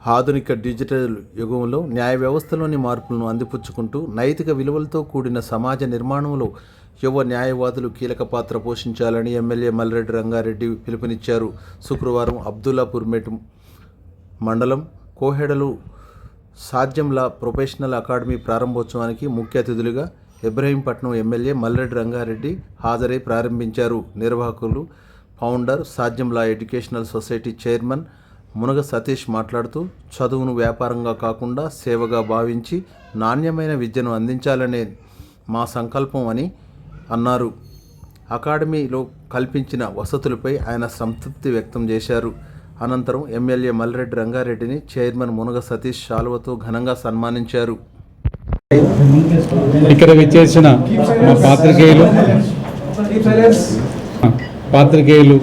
ఆధునిక డిజిటల్ యుగంలో న్యాయ వ్యవస్థలోని మార్పులను అందిపుచ్చుకుంటూ నైతిక విలువలతో కూడిన సమాజ నిర్మాణంలో యువ న్యాయవాదులు కీలక పాత్ర పోషించాలని ఎమ్మెల్యే మల్రెడ్డి రంగారెడ్డి పిలుపునిచ్చారు. శుక్రవారం అబ్దుల్లాపూర్మేట్ మండలం కోహెడలు సాధ్యంలా ప్రొఫెషనల్ అకాడమీ ప్రారంభోత్సవానికి ముఖ్య అతిథులుగా ఇబ్రహీంపట్నం ఎమ్మెల్యే మల్రెడ్డి రంగారెడ్డి హాజరై ప్రారంభించారు. నిర్వాహకులు ఫౌండర్ సాధ్యంలా ఎడ్యుకేషనల్ సొసైటీ చైర్మన్ మునగ సతీష్ మాట్లాడుతూ చదువును వ్యాపారంగా కాకుండా సేవగా భావించి నాణ్యమైన విద్యను అందించాలనే మా సంకల్పం అని అన్నారు. అకాడమీలో కల్పించిన వసతులపై ఆయన సంతృప్తి వ్యక్తం చేశారు. అనంతరం ఎమ్మెల్యే మల్రెడ్డి రంగారెడ్డిని చైర్మన్ మునగ సతీష్ శాలువతో ఘనంగా సన్మానించారు. ఇక్కడ విచ్చేసిన మా పాత్రికేయులు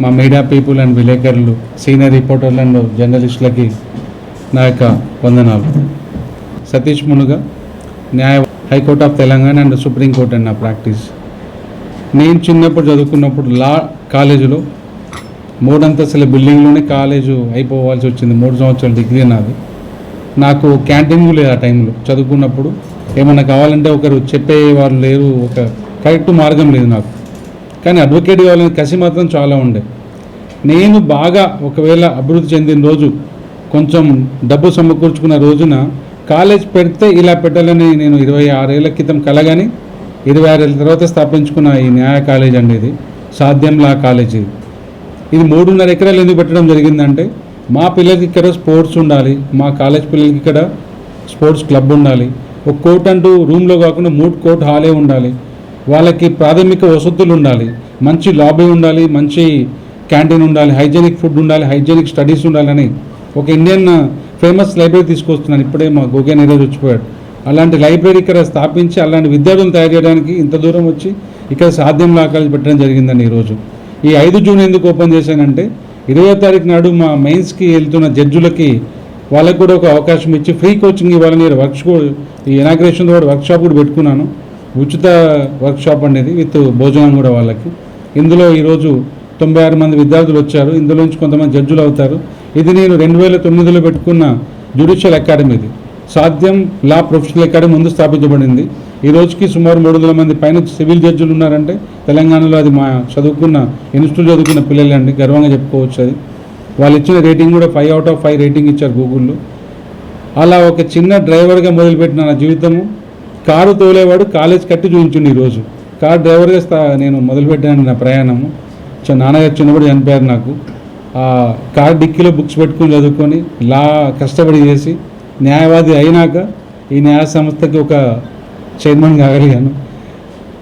మా మీడియా పీపుల్ అండ్ విలేకరులు, సీనియర్ రిపోర్టర్లు అండ్ జర్నలిస్టులకి నా యొక్క వందనాలు. Satish Munuga, high court of Telangana and supreme court and నా ప్రాక్టీస్. నేను చిన్నప్పుడు చదువుకున్నప్పుడు లా కాలేజీలో 3 అంతస్తుల బిల్డింగ్లోనే కాలేజు అయిపోవాల్సి వచ్చింది. 3 సంవత్సరాల డిగ్రీ నాది. నాకు క్యాంటీన్ లేదు ఆ టైంలో. చదువుకున్నప్పుడు ఏమన్నా కావాలంటే ఒకరు చెప్పేవారు లేరు, ఒక కరెక్ట్ మార్గం లేదు నాకు. కానీ అడ్వకేట్ కావాలని కసి మాత్రం చాలా ఉండే. నేను బాగా ఒకవేళ అభివృద్ధి చెందిన రోజు, కొంచెం డబ్బు సమకూర్చుకున్న రోజున కాలేజ్ పెడితే ఇలా పెట్టాలని నేను 26 ఏళ్ల క్రితం కలగాని 26 ఏళ్ళ తర్వాత స్థాపించుకున్న ఈ న్యాయ కాలేజ్ అండి. ఇది సాధ్యంలా కాలేజ్. ఇది 3.5 ఎకరాలు ఎందుకు పెట్టడం జరిగిందంటే, మా పిల్లలకి ఇక్కడ స్పోర్ట్స్ ఉండాలి, మా కాలేజ్ పిల్లలకి ఇక్కడ స్పోర్ట్స్ క్లబ్ ఉండాలి, ఒక కోర్ట్ అంటూ రూమ్లో కాకుండా 3 కోర్ట్ హాలే ఉండాలి, వాళ్ళకి ప్రాథమిక వసతులు ఉండాలి, మంచి లాబీ ఉండాలి, మంచి క్యాంటీన్ ఉండాలి, హైజెనిక్ ఫుడ్ ఉండాలి, హైజెనిక్ స్టడీస్ ఉండాలని ఒక ఇండియన్ ఫేమస్ లైబ్రరీ తీసుకొస్తున్నాను. ఇప్పుడే మా గోగే నీరజ్ వచ్చిపోయాడు. అలాంటి లైబ్రరీ ఇక్కడ స్థాపించి అలాంటి విద్యార్థులను తయారు చేయడానికి ఇంత దూరం వచ్చి ఇక్కడ సాధ్యంలా కాలేజ్ పెట్టడం జరిగిందండి. ఈరోజు ఈ 5 జూన్ ఎందుకు ఓపెన్ చేశానంటే, 20వ తారీఖు నాడు మా మెయిన్స్కి వెళ్తున్న జడ్జులకి వాళ్ళకు కూడా ఒక అవకాశం ఇచ్చి ఫ్రీ కోచింగ్ ఇవ్వాలని ఈ ఇనాగ్రేషన్ కూడా వర్క్షాప్ కూడా పెట్టుకున్నాను. ఉచిత వర్క్షాప్ అనేది విత్ భోజనం కూడా వాళ్ళకి. ఇందులో ఈరోజు 96 మంది విద్యార్థులు వచ్చారు. ఇందులో నుంచి కొంతమంది జడ్జులు అవుతారు. ఇది నేను 2009లో పెట్టుకున్న జ్యుడిషియల్ అకాడమీ. ఇది సాధ్యం లా ప్రొఫెషనల్ అకాడమీ ముందు స్థాపించబడింది. ఈ రోజుకి సుమారు 300 మంది పైన సివిల్ జడ్జులు ఉన్నారంటే తెలంగాణలో అది మా ఇన్స్టిట్యూట్ చదువుకున్న పిల్లలే అండి, గర్వంగా చెప్పుకోవచ్చు. అది వాళ్ళు ఇచ్చిన రేటింగ్ కూడా 5 out of 5 రేటింగ్ ఇచ్చారు గూగుల్లో. అలా ఒక చిన్న డ్రైవర్గా మొదలుపెట్టిన నా జీవితము, కారు తోలేవాడు కాలేజ్ కట్టి చూపించిండు. ఈరోజు కారు డ్రైవర్గా నేను మొదలుపెట్టాను నా ప్రయాణము. నాన్నగారు చిన్నప్పుడు చనిపోయారు. నాకు ఆ కార్ డిక్కీలో బుక్స్ పెట్టుకుని చదువుకొని లా కష్టపడి చేసి న్యాయవాది అయినాక ఈ న్యాయ సంస్థకి ఒక చైర్మన్ కాగలిగాను.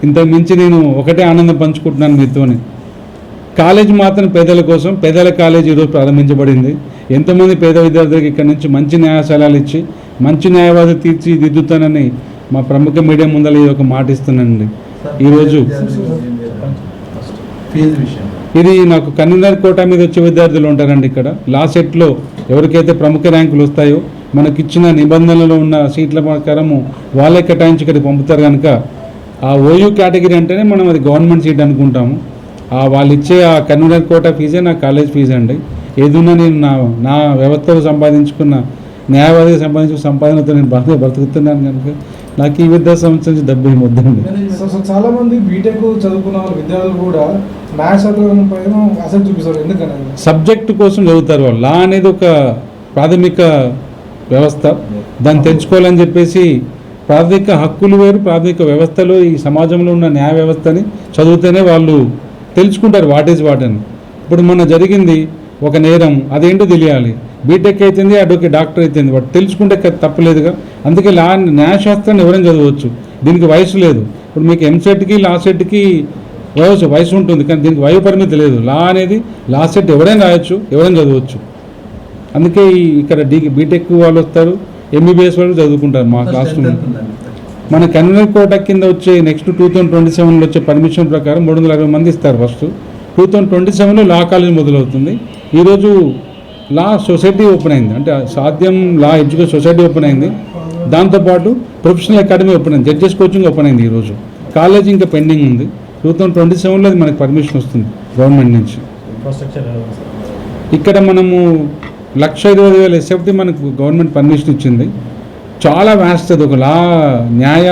ఇంతకు మించి నేను ఒకటే ఆనందం పంచుకుంటున్నాను మీతోనే. కాలేజ్ మాత్రం పేదల కోసం, పేదల కాలేజ్ ఈరోజు ప్రారంభించబడింది. ఎంతోమంది పేద విద్యార్థులకు ఇక్కడ నుంచి మంచి న్యాయశాలలు ఇచ్చి మంచి న్యాయవాది తీర్చిదిద్దుతానని మా ప్రముఖ మీడియా ముందర ఒక మాట ఇస్తున్నానండి. ఈరోజు ఇది నాకు కన్వీనర్ కోటా మీద వచ్చే విద్యార్థులు ఉంటారండి. ఇక్కడ లా సెట్లో ఎవరికైతే ప్రముఖ ర్యాంకులు వస్తాయో మనకిచ్చిన నిబంధనలలో ఉన్న సీట్ల ప్రకారము వాళ్ళే కేటాయించి ఇక్కడికి పంపుతారు. కనుక ఆ ఓయూ కేటగిరీ అంటేనే మనం అది గవర్నమెంట్ సీట్ అనుకుంటాము. వాళ్ళు ఇచ్చే ఆ కన్వీనర్ కోటా ఫీజే నా కాలేజ్ ఫీజు అండి. ఏదున్నా నేను నా వ్యవస్థలో సంపాదించుకున్న న్యాయవాదిగా సంపాదించుకున్న సంపాదనతో నేను బాగా బ్రతుకుతున్నాను. కనుక నాకు ఈ విద్యా సంస్థ నుంచి డబ్బు ఏమి వద్దండి. చాలా మంది బీటెక్ చదువుకున్న వాళ్ళ విద్యార్థులు కూడా న్యాయశాస్త్రం పైన ఆసక్తి చూపిస్తారు. ఎందుకని సబ్జెక్టు కోసం చదువుతారు వాళ్ళు. లా అనేది ఒక ప్రాథమిక వ్యవస్థ, దాన్ని తెచ్చుకోవాలని చెప్పేసి ప్రాథమిక హక్కులు వేరు, ప్రాథమిక వ్యవస్థలో ఈ సమాజంలో ఉన్న న్యాయ వ్యవస్థని చదివితేనే వాళ్ళు తెలుసుకుంటారు వాట్ ఈజ్ వాట్ అని. ఇప్పుడు మొన్న జరిగింది ఒక నేరం, అదేంటో తెలియాలి. బీటెక్ అయితుంది, అడ్వకేట్ డాక్టర్ అయితుంది, వాటి తెలుసుకుంటే తప్పలేదుగా. అందుకే న్యాయశాస్త్రాన్ని ఎవరైనా చదవచ్చు, దీనికి వయసు లేదు. ఇప్పుడు మీకు ఎంసెట్కి లా సెట్కి వయసు ఉంటుంది, కానీ దీనికి వయో పరిమితి లేదు. లా అనేది లా సెట్ ఎవరైనా రాయొచ్చు, ఎవరైనా చదవచ్చు. అందుకే ఇక్కడ బీటెక్ వాళ్ళు వస్తారు, ఎంబీబీఎస్ వాళ్ళు చదువుకుంటారు మా క్లాస్లో. మన కన్వీనర్ కోటా కింద వచ్చే నెక్స్ట్ 2027లో వచ్చే పర్మిషన్ ప్రకారం 360 మంది ఇస్తారు. ఫస్ట్ 2027లో లా కాలేజ్ మొదలవుతుంది. ఈరోజు లా సొసైటీ ఓపెన్ అయింది, అంటే సాధ్యం లా ఎడ్యుకేషన్ సొసైటీ ఓపెన్ అయింది. దాంతోపాటు ప్రొఫెషనల్ అకాడమీ ఓపెన్ అయింది, జడ్జెస్ కోచింగ్ ఓపెన్ అయింది. ఈరోజు కాలేజ్ ఇంకా పెండింగ్ ఉంది. 2027లో అది మనకు పర్మిషన్ వస్తుంది గవర్నమెంట్ నుంచి. ఇక్కడ మనము 1,20,000 SFT మనకు గవర్నమెంట్ పర్మిషన్ ఇచ్చింది. చాలా వ్యాస్ట్, అది ఒక న్యాయ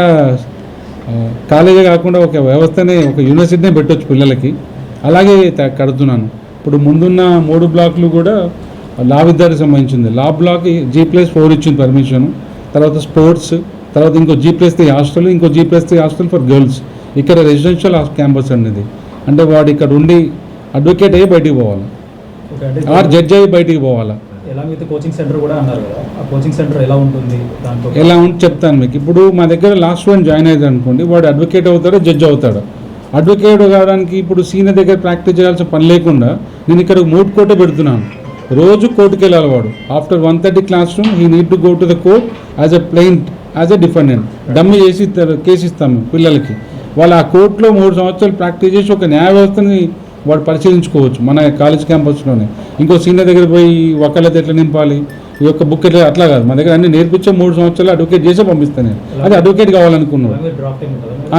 కాలేజీ కాకుండా ఒక వ్యవస్థనే, ఒక యూనివర్సిటీనే పెట్టవచ్చు పిల్లలకి. అలాగే కడుతున్నాను. ఇప్పుడు ముందున్న 3 బ్లాక్లు కూడా లా విద్యార్థికి సంబంధించింది. లా బ్లాక్ G+4 ఇచ్చింది పర్మిషన్. తర్వాత స్పోర్ట్స్, తర్వాత ఇంకో G+3 హాస్టల్, ఇంకో G+3 హాస్టల్ ఫర్ గర్ల్స్. ఇక్కడ రెసిడెన్షియల్ క్యాంపస్ అనేది, అంటే వాడు ఇక్కడ ఉండి అడ్వకేట్ అయ్యి బయటికి పోవాలి, ఆర్ జడ్జ్ అయ్యి బయటికి పోవాలా. ఎలాగైతే కోచింగ్ సెంటర్ కూడా అన్నారు కదా, ఆ కోచింగ్ సెంటర్ ఎలా ఉంటుంది, దాంట్లో ఎలా ఉంటుంది చెప్తాను మీకు. ఇప్పుడు మా దగ్గర లాస్ట్ వన్ జాయిన్ అయ్యారు అనుకోండి, వాడు అడ్వకేట్ అవుతాడు, జడ్జ్ అవుతాడు. అడ్వకేట్ కావడానికి ఇప్పుడు సీనియర్ దగ్గర ప్రాక్టీస్ చేయాల్సిన పని లేకుండా నేను ఇక్కడ మూడ్ కోర్టే పెడుతున్నాను. రోజు కోర్టుకి వెళ్ళాలి వాడు. After 1:30 class room he need to go to the court as a ప్లెయింట్, as a defendant. Dummy చేసి కేసు ఇస్తాము పిల్లలకి. వాళ్ళు ఆ కోర్టులో 3 సంవత్సరాలు ప్రాక్టీస్ చేసి ఒక న్యాయ వ్యవస్థని వాడు పరిశీలించుకోవచ్చు మన కాలేజ్ క్యాంపస్లోనే. ఇంకో సీనియర్ దగ్గర పోయి వకాలత ఎట్లా నింపాలి, ఈ యొక్క బుక్ ఎట్లా, అట్లా కాదు. మా దగ్గర అన్ని నేర్పించే 3 సంవత్సరాలు అడ్వకేట్ చేసే పంపిస్తాను నేను. అది అడ్వకేట్ కావాలనుకున్నాడు.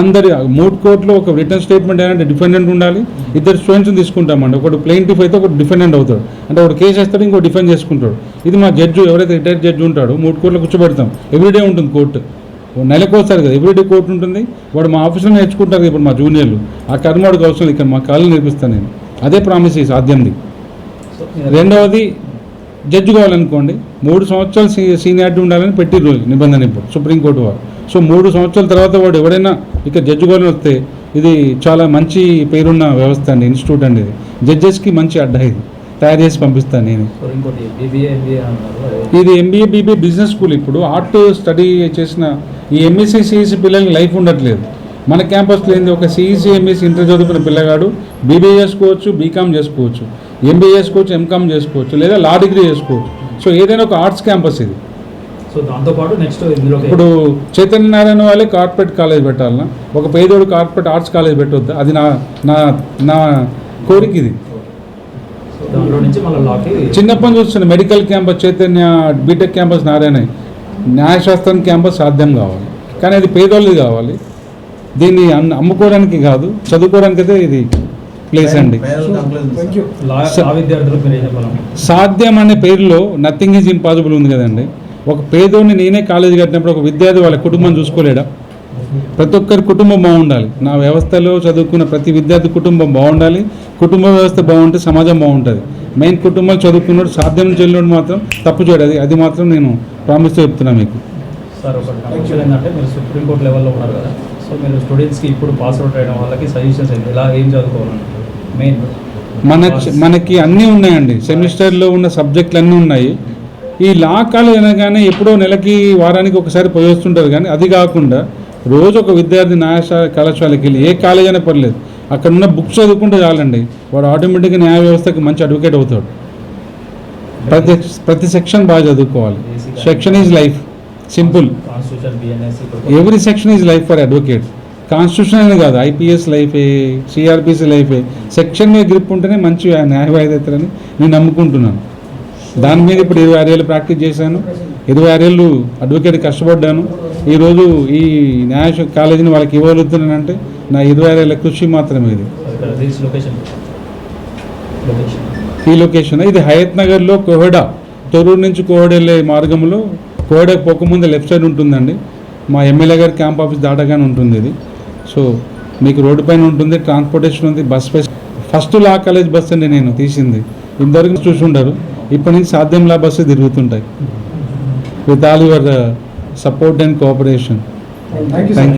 అందరి మూడ్ కోర్టులో ఒక రిటర్న్ స్టేట్మెంట్ ఏంటంటే డిఫెండెంట్ ఉండాలి. 2 స్టూడెంట్స్ని తీసుకుంటామండి. ఒకటి ప్లెయింటిఫ్ అయితే ఒకటి డిఫెండెంట్ అవుతాడు. అంటే ఒకటి కేసు వేస్తాడు, ఇంకో డిఫెండ్ చేసుకుంటాడు. ఇది మా జడ్జి, ఎవరైతే రిటైర్డ్ జడ్జి ఉంటాడో మూడ్ కోర్టులో కూర్చోబెడతాం. ఎవ్రీడే ఉంటుంది కోర్టు, నెలకోసారి కదా ఎవ్రీడే కోర్టు ఉంటుంది. వాడు మా ఆఫీస్లో నేర్చుకుంటారు ఇప్పుడు మా జూనియర్లు. ఆ కర్మ వాడికి అవసరం ఇక్కడ మా కాలేజ్ నేర్పిస్తాను నేను. అదే ప్రామిస్ సాధ్యంది. రెండవది జడ్జి కావాలనుకోండి, 3 సంవత్సరాలు సీనియారిటీ ఉండాలని పెట్టిర్రు నిబంధన ఇప్పుడు సుప్రీంకోర్టు వారు. సో 3 సంవత్సరాల తర్వాత వాడు ఎవడైనా ఇక్కడ జడ్జి కావాలని వస్తే ఇది చాలా మంచి పేరున్న వ్యవస్థ అండి, ఇన్స్టిట్యూట్ అండి. ఇది జడ్జెస్కి మంచి అడ్డా, ఇది తయారు చేసి పంపిస్తాను నేను. ఇది MBA BBA బిజినెస్ స్కూల్. ఇప్పుడు ఆర్ట్ స్టడీ చేసిన ఈ MSc CEC పిల్లలకి లైఫ్ ఉండట్లేదు. మన క్యాంపస్లో ఏంది, ఒక CEC MSc ఇంటర్ చదువుకున్న పిల్లగాడు BBA చేసుకోవచ్చు, BCom చేసుకోవచ్చు, MBA చేసుకోవచ్చు, MCom చేసుకోవచ్చు, లేదా లా డిగ్రీ చేసుకోవచ్చు. సో ఏదైనా ఒక ఆర్ట్స్ క్యాంపస్ ఇది. సో దాంతోపాటు నెక్స్ట్ ఇందులో ఇప్పుడు చైతన్య నారాయణ వాళ్ళే కార్పొరేట్ కాలేజ్ పెట్టాలన్నా, ఒక పేదోడు కార్పొరేట్ ఆర్ట్స్ కాలేజ్ పెట్టవద్దా? అది నా నా నా కోరిక ఇది. దాంట్లో నుంచి మళ్ళీ లాకి చిన్నప్పటి నుంచి చూస్తున్న medical campus Chaitanya, BTech campus Narayana, న్యాయశాస్త్రం క్యాంపస్ సాధ్యం కావాలి. కానీ అది పేదోళ్ళది కావాలి. దీన్ని అమ్ముకోవడానికి కాదు, చదువుకోవడానికి అయితే ఇది ప్లేస్ అండి. లా విద్యార్థులకు మీరు ఏం చెప్పాలి? సాధ్యం అనే పేరులో నథింగ్ ఈజ్ ఇంపాసిబుల్ ఉంది కదండి. ఒక పేదోడిని నేనే కాలేజీ కట్టినప్పుడు ఒక విద్యార్థి వాళ్ళ కుటుంబం చూసుకోలేడా? ప్రతి ఒక్కరి కుటుంబం బాగుండాలి. నా వ్యవస్థలో చదువుకున్న ప్రతి విద్యార్థి కుటుంబం బాగుండాలి. కుటుంబ వ్యవస్థ బాగుంటే సమాజం బాగుంటుంది. మెయిన్ కుటుంబాలు చదువుకున్నాడు, సాధ్యం చెల్లినోడు మాత్రం తప్పు చేయడు. అది మాత్రం నేను ప్రామిస్తో చెప్తున్నాను మీకు. సార్ ఒక విషయం ఏంటంటే, మీరు సుప్రీంకోర్టు లెవెల్లో ఉన్నారు కదా, సో మీరు స్టూడెంట్స్కి ఇప్పుడు పాస్ అవుట్ అయిన వాళ్ళకి సజెషన్స్ ఏంటి, ఇలా ఏం చదువుకోవాలంటే మెయిన్ మనకి అన్నీ ఉన్నాయండి. సెమిస్టర్లో ఉన్న సబ్జెక్టులు అన్నీ ఉన్నాయి. ఈ లా కాలేజ్ అనగానే ఎప్పుడో నెలకి వారానికి ఒకసారి పోయి వస్తుంటారు. కానీ అది కాకుండా రోజు ఒక విద్యార్థి కళాశాలకి వెళ్ళి, ఏ కాలేజ్ అయినా పర్లేదు, అక్కడ ఉన్న బుక్స్ చదువుకుంటే చాలండి, వాడు ఆటోమేటిక్గా న్యాయ వ్యవస్థకి మంచి అడ్వకేట్ అవుతాడు. ప్రతి సెక్షన్ బాగా చదువుకోవాలి. Section is life, simple. Every section is life for advocate. Constitution అనేది కాదు, IPS లైఫే, CRPC లైఫే. సెక్షన్ మీద గ్రిప్ ఉంటేనే మంచి న్యాయవాది అవుతారని నేను నమ్ముకుంటున్నాను. దాని మీద ఇప్పుడు 26 ఏళ్ళు ప్రాక్టీస్ చేశాను, 26 ఏళ్ళు అడ్వకేట్ కష్టపడ్డాను. ఈరోజు ఈ న్యాయ కాలేజీని వాళ్ళకి ఇవ్వగలుగుతున్నానంటే నా 26 ఏళ్ళ కృషి మాత్రమే. ఇది ఈ లొకేషన్ ఇది హయత్ నగర్లో కోహెడా, తొర్రూరు నుంచి కోహెడ వెళ్ళే మార్గంలో, కోహెడ పోకముందు లెఫ్ట్ సైడ్ ఉంటుందండి. మా ఎమ్మెల్యే గారి క్యాంప్ ఆఫీస్ దాటగానే ఉంటుంది ఇది. సో మీకు రోడ్డు పైన ఉంటుంది, ట్రాన్స్పోర్టేషన్ ఉంది, bus first law college bus అండి నేను తీసింది. ఇంతవరకు చూసి ఉండరు. ఇప్పటి నుంచి సాధ్యం లా బస్సు తిరుగుతుంటాయి. With all your support and cooperation. Thank you.